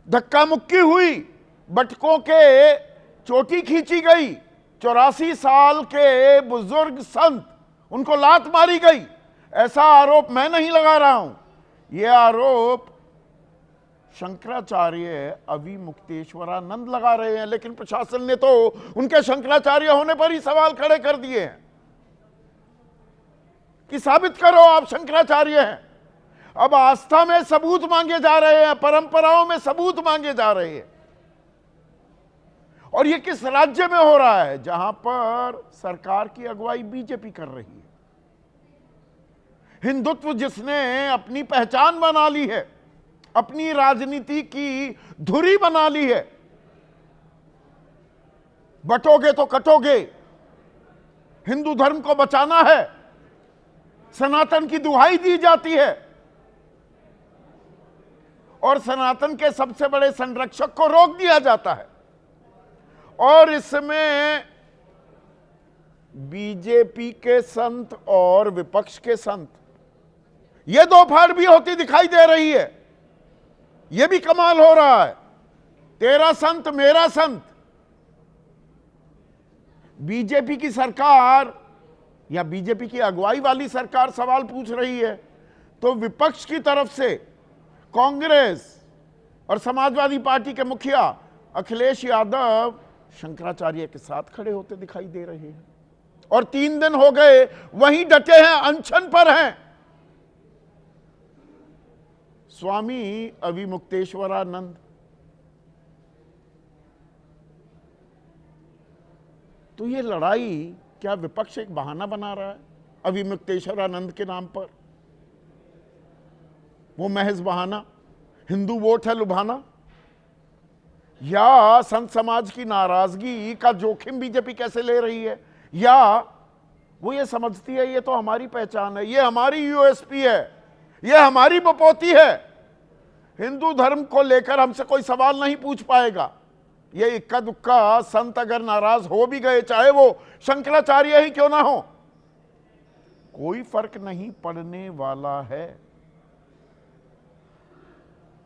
धक्का मुक्की हुई, बटकों के चोटी खींची गई, 84 साल के बुजुर्ग संत उनको लात मारी गई। ऐसा आरोप मैं नहीं लगा रहा हूं, यह आरोप शंकराचार्य अविमुक्तेश्वरानंद लगा रहे हैं। लेकिन प्रशासन ने तो उनके शंकराचार्य होने पर ही सवाल खड़े कर दिए हैं कि साबित करो आप शंकराचार्य हैं। अब आस्था में सबूत मांगे जा रहे हैं, परंपराओं में सबूत मांगे जा रहे हैं। और यह किस राज्य में हो रहा है? जहां पर सरकार की अगुवाई बीजेपी कर रही है। हिंदुत्व जिसने अपनी पहचान बना ली है, अपनी राजनीति की धुरी बना ली है, बटोगे तो कटोगे, हिंदू धर्म को बचाना है, सनातन की दुहाई दी जाती है और सनातन के सबसे बड़े संरक्षक को रोक दिया जाता है। और इसमें बीजेपी के संत और विपक्ष के संत, यह दो फाड़ भी होती दिखाई दे रही है। यह भी कमाल हो रहा है, तेरा संत मेरा संत। बीजेपी की सरकार या बीजेपी की अगुवाई वाली सरकार सवाल पूछ रही है, तो विपक्ष की तरफ से कांग्रेस और समाजवादी पार्टी के मुखिया अखिलेश यादव शंकराचार्य के साथ खड़े होते दिखाई दे रहे हैं। और 3 दिन हो गए वहीं डटे हैं, अनशन पर हैं। स्वामी अविमुक्तेश्वरानंद, तो ये लड़ाई क्या विपक्ष एक बहाना बना रहा है अविमुक्तेश्वरानंद के नाम पर? वो महज बहाना, हिंदू वोट है लुभाना, या संत समाज की नाराजगी का जोखिम बीजेपी कैसे ले रही है? या वो ये समझती है ये तो हमारी पहचान है, ये हमारी यूएसपी है, ये हमारी बपौती है, हिंदू धर्म को लेकर हमसे कोई सवाल नहीं पूछ पाएगा। ये इक्का दुक्का संत अगर नाराज हो भी गए, चाहे वो शंकराचार्य ही क्यों ना हो, कोई फर्क नहीं पड़ने वाला है।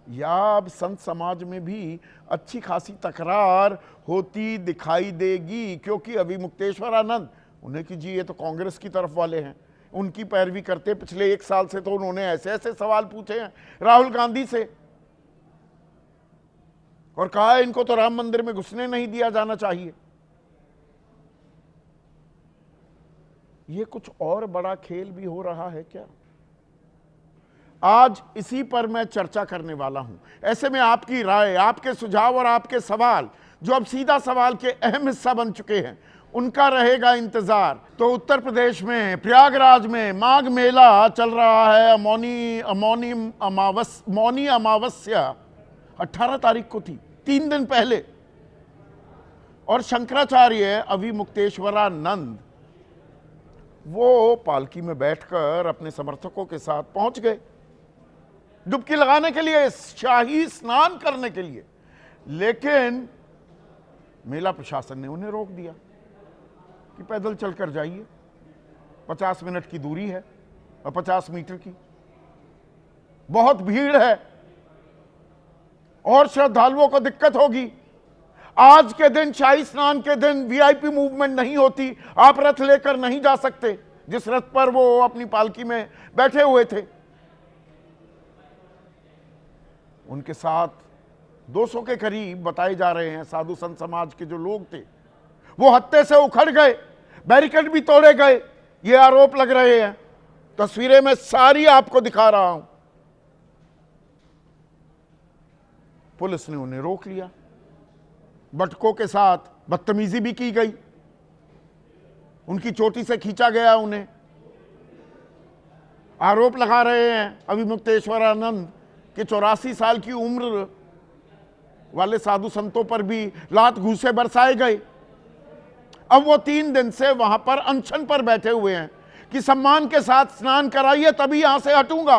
या अब संत समाज में भी अच्छी खासी तकरार होती दिखाई देगी, क्योंकि अविमुक्तेश्वरानंद, उन्हें कीजिए, ये तो कांग्रेस की तरफ वाले हैं, उनकी पैरवी करते पिछले 1 साल से तो उन्होंने ऐसे ऐसे सवाल पूछे हैं राहुल गांधी से, और कहा है इनको तो राम मंदिर में घुसने नहीं दिया जाना चाहिए। ये कुछ और बड़ा खेल भी हो रहा है क्या? आज इसी पर मैं चर्चा करने वाला हूं। ऐसे में आपकी राय, आपके सुझाव और आपके सवाल, जो अब सीधा सवाल के अहम हिस्सा बन चुके हैं, उनका रहेगा इंतजार। तो उत्तर प्रदेश में प्रयागराज में माघ मेला चल रहा है। मौनी अमावस्या 18 तारीख को थी, 3 दिन पहले। और शंकराचार्य अविमुक्तेश्वरानंद वो पालकी में बैठकर अपने समर्थकों के साथ पहुंच गए डुबकी लगाने के लिए, शाही स्नान करने के लिए। लेकिन मेला प्रशासन ने उन्हें रोक दिया कि पैदल चलकर जाइए, 50 मिनट की दूरी है और 50 मीटर की, बहुत भीड़ है और श्रद्धालुओं को दिक्कत होगी। आज के दिन, शाही स्नान के दिन, वीआईपी मूवमेंट नहीं होती, आप रथ लेकर नहीं जा सकते जिस रथ पर वो अपनी पालकी में बैठे हुए थे। उनके साथ 200 के करीब बताए जा रहे हैं साधु संत समाज के जो लोग थे, वो हत्थे से उखड़ गए, बैरिकेड भी तोड़े गए, ये आरोप लग रहे हैं। तस्वीरें मैं सारी आपको दिखा रहा हूं। पुलिस ने उन्हें रोक लिया, बटकों के साथ बदतमीजी भी की गई, उनकी चोटी से खींचा गया उन्हें। आरोप लगा रहे हैं अविमुक्तेश्वरानंद कि 84 साल की उम्र वाले साधु संतों पर भी लात घूंसे बरसाए गए। अब वो 3 दिन से वहां पर अनशन पर बैठे हुए हैं कि सम्मान के साथ स्नान कराइए तभी यहां से हटूंगा।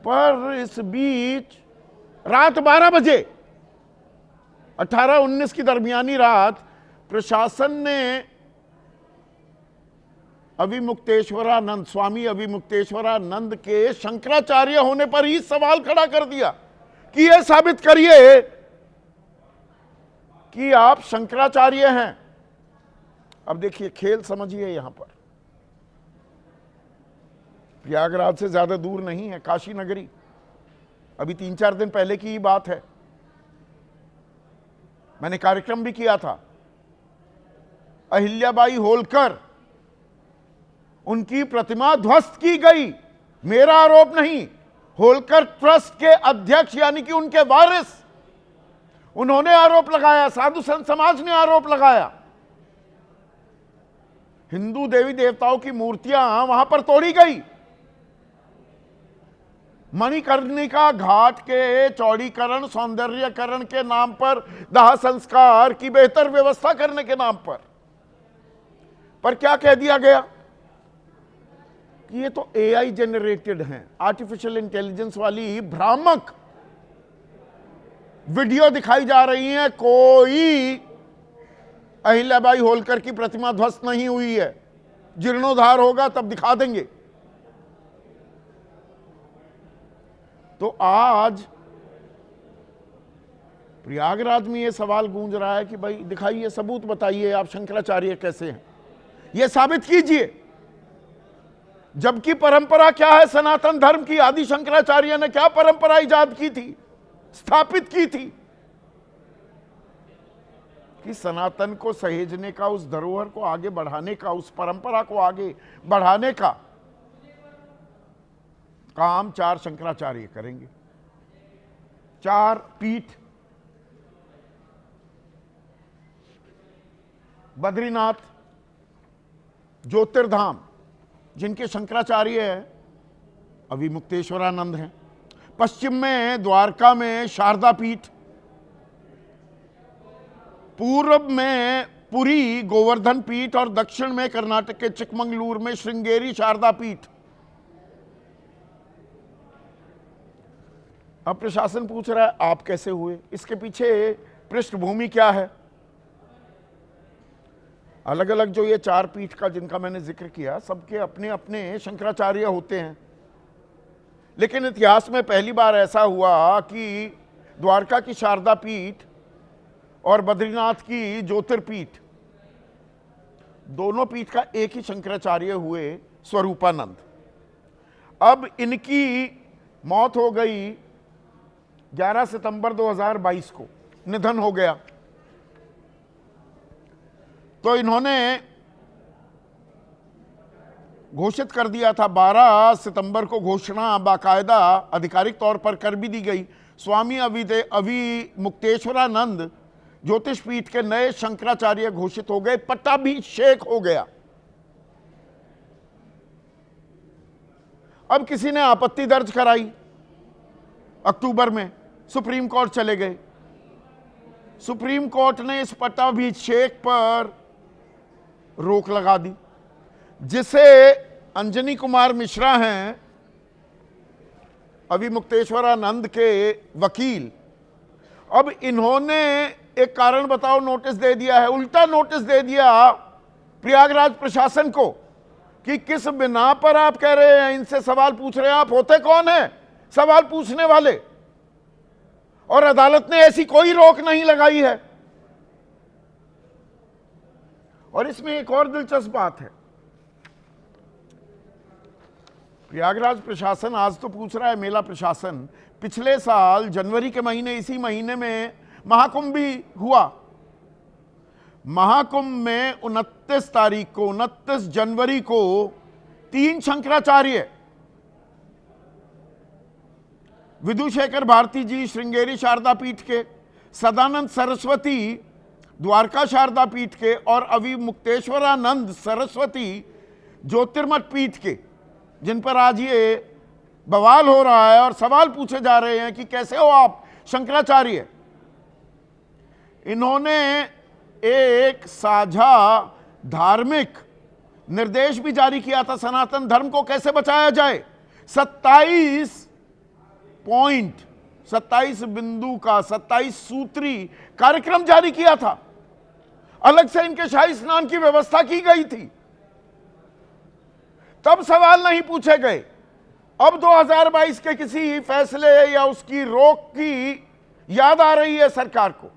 पर इस बीच रात 12 बजे 18-19 की दरमियानी रात प्रशासन ने अविमुक्तेश्वरानंद, स्वामी अविमुक्तेश्वरानंद के शंकराचार्य होने पर ही सवाल खड़ा कर दिया कि यह साबित करिए कि आप शंकराचार्य हैं। अब देखिए खेल समझिए, यहां पर प्रयागराज से ज्यादा दूर नहीं है काशी नगरी, अभी 3-4 दिन पहले की ही बात है, मैंने कार्यक्रम भी किया था। अहिल्याबाई होलकर, उनकी प्रतिमा ध्वस्त की गई, मेरा आरोप नहीं, होलकर ट्रस्ट के अध्यक्ष यानी कि उनके वारिस, उन्होंने आरोप लगाया, साधु संत समाज ने आरोप लगाया। हिंदू देवी देवताओं की मूर्तियां वहां पर तोड़ी गई। मणिकर्णिका घाट के चौड़ीकरण, सौंदर्यकरण के नाम पर, दाह संस्कार की बेहतर व्यवस्था करने के नाम पर क्या कह दिया गया कि ये तो एआई जनरेटेड हैं, आर्टिफिशियल इंटेलिजेंस वाली भ्रामक वीडियो दिखाई जा रही है, कोई अहिल्याबाई होलकर की प्रतिमा ध्वस्त नहीं हुई है, जीर्णोद्धार होगा तब दिखा देंगे। तो आज प्रयागराज में यह सवाल गूंज रहा है कि भाई दिखाइए, सबूत बताइए, आप शंकराचार्य कैसे हैं, यह साबित कीजिए। जबकि परंपरा क्या है सनातन धर्म की, आदि शंकराचार्य ने क्या परंपरा इजाद की थी, स्थापित की थी कि सनातन को सहेजने का, उस धरोहर को आगे बढ़ाने का, उस परंपरा को आगे बढ़ाने का काम 4 शंकराचार्य करेंगे। 4 पीठ, बद्रीनाथ, ज्योतिर्धाम, जिनके शंकराचार्य अविमुक्तेश्वरानंद हैं, पश्चिम में द्वारका में शारदा पीठ, पूर्व में पुरी गोवर्धन पीठ और दक्षिण में कर्नाटक के चिकमंगलूर में श्रृंगेरी शारदा पीठ। अब प्रशासन पूछ रहा है आप कैसे हुए, इसके पीछे पृष्ठभूमि क्या है। अलग अलग जो ये 4 पीठ का जिनका मैंने जिक्र किया, सबके अपने अपने शंकराचार्य होते हैं, लेकिन इतिहास में पहली बार ऐसा हुआ कि द्वारका की शारदा पीठ और बद्रीनाथ की ज्योतिर्पीठ, दोनों पीठ का एक ही शंकराचार्य हुए, स्वरूपानंद। अब इनकी मौत हो गई 11 सितंबर 2022 को, निधन हो गया। तो इन्होंने घोषित कर दिया था, 12 सितंबर को घोषणा बाकायदा आधिकारिक तौर पर कर भी दी गई, स्वामी अविमुक्तेश्वरानंद ज्योतिष पीठ के नए शंकराचार्य घोषित हो गए, पट्टाभिषेक हो गया। अब किसी ने आपत्ति दर्ज कराई, अक्टूबर में सुप्रीम कोर्ट चले गए। सुप्रीम कोर्ट ने इस पट्टाभिषेक पर रोक लगा दी, जिसे अंजनी कुमार मिश्रा हैं, अविमुक्तेश्वरानंद के वकील, अब इन्होंने एक कारण बताओ नोटिस दे दिया है, उल्टा नोटिस दे दिया प्रयागराज प्रशासन को कि किस बिना पर आप कह रहे हैं, इनसे सवाल पूछ रहे हैं, आप होते कौन हैं सवाल पूछने वाले। और अदालत ने ऐसी कोई रोक नहीं लगाई है। और इसमें एक और दिलचस्प बात है, प्रयागराज प्रशासन आज तो पूछ रहा है, मेला प्रशासन, पिछले साल जनवरी के महीने, इसी महीने में महाकुंभ भी हुआ। महाकुंभ में 29 जनवरी को 3 शंकराचार्य, विधुशेखर भारती जी श्रृंगेरी शारदा पीठ के, सदानंद सरस्वती द्वारका शारदा पीठ के और अविमुक्तेश्वरानंद सरस्वती ज्योतिर्मठ पीठ के, जिन पर आज ये बवाल हो रहा है और सवाल पूछे जा रहे हैं कि कैसे हो आप शंकराचार्य, इन्होंने एक साझा धार्मिक निर्देश भी जारी किया था, सनातन धर्म को कैसे बचाया जाए। 27 बिंदु का 27 सूत्री कार्यक्रम जारी किया था। अलग से इनके शाही स्नान की व्यवस्था की गई थी। तब सवाल नहीं पूछे गए। अब 2022 के किसी फैसले या उसकी रोक की याद आ रही है सरकार को,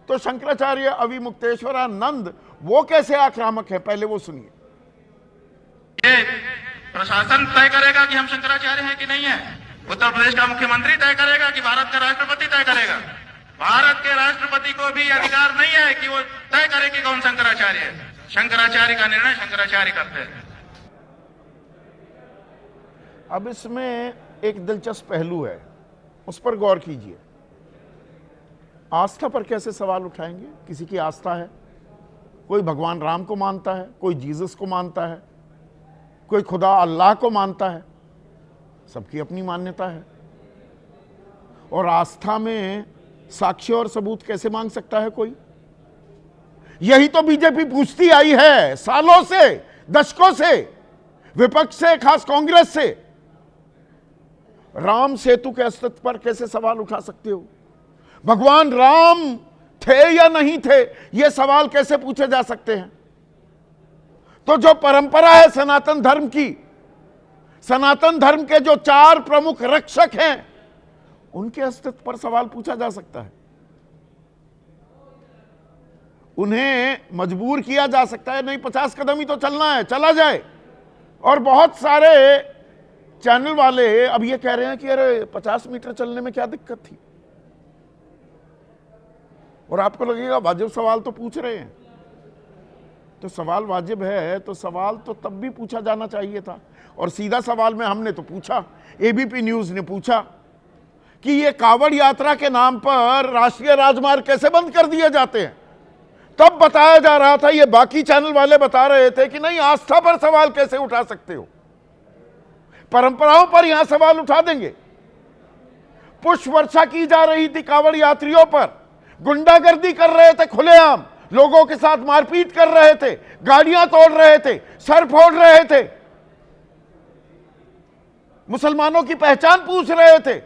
तो शंकराचार्य अविमुक्तेश्वरानंद वो कैसे आक्रामक है, पहले वो सुनिए। ये प्रशासन तय करेगा कि हम शंकराचार्य हैं कि नहीं है। उत्तर प्रदेश का मुख्यमंत्री तय करेगा कि भारत का राष्ट्रपति तय करेगा। भारत के राष्ट्रपति को भी अधिकार नहीं है कि वो तय करे कि कौन शंकराचार्य है। शंकराचार्य का निर्णय शंकराचार्य करते हैं। अब इसमें एक दिलचस्प पहलू है, उस पर गौर कीजिए। आस्था पर कैसे सवाल उठाएंगे? किसी की आस्था है, कोई भगवान राम को मानता है, कोई जीसस को मानता है, कोई खुदा अल्लाह को मानता है, सबकी अपनी मान्यता है। और आस्था में साक्ष्य और सबूत कैसे मांग सकता है कोई? यही तो बीजेपी पूछती आई है सालों से, दशकों से, विपक्ष से, खास कांग्रेस से। राम सेतु के अस्तित्व पर कैसे सवाल उठा सकते हो? भगवान राम थे या नहीं थे, यह सवाल कैसे पूछे जा सकते हैं? तो जो परंपरा है सनातन धर्म की, सनातन धर्म के जो 4 प्रमुख रक्षक हैं, उनके अस्तित्व पर सवाल पूछा जा सकता है। उन्हें मजबूर किया जा सकता है, नहीं 50 कदम ही तो चलना है, चला जाए। और बहुत सारे चैनल वाले अब ये कह रहे हैं कि अरे 50 मीटर चलने में क्या दिक्कत थी। और आपको लगेगा वाजिब सवाल तो पूछ रहे हैं, तो सवाल वाजिब है तो सवाल तो तब भी पूछा जाना चाहिए था। और सीधा सवाल में हमने तो पूछा, एबीपी न्यूज ने पूछा कि ये कांवड़ यात्रा के नाम पर राष्ट्रीय राजमार्ग कैसे बंद कर दिए जाते हैं। तब बताया जा रहा था, ये बाकी चैनल वाले बता रहे थे कि नहीं, आस्था पर सवाल कैसे उठा सकते हो, परंपराओं पर यहां सवाल उठा देंगे। पुष्प वर्षा की जा रही थी कांवड़ यात्रियों पर, गुंडागर्दी कर रहे थे खुलेआम, लोगों के साथ मारपीट कर रहे थे, गाड़ियां तोड़ रहे थे, सर फोड़ रहे थे, मुसलमानों की पहचान पूछ रहे थे।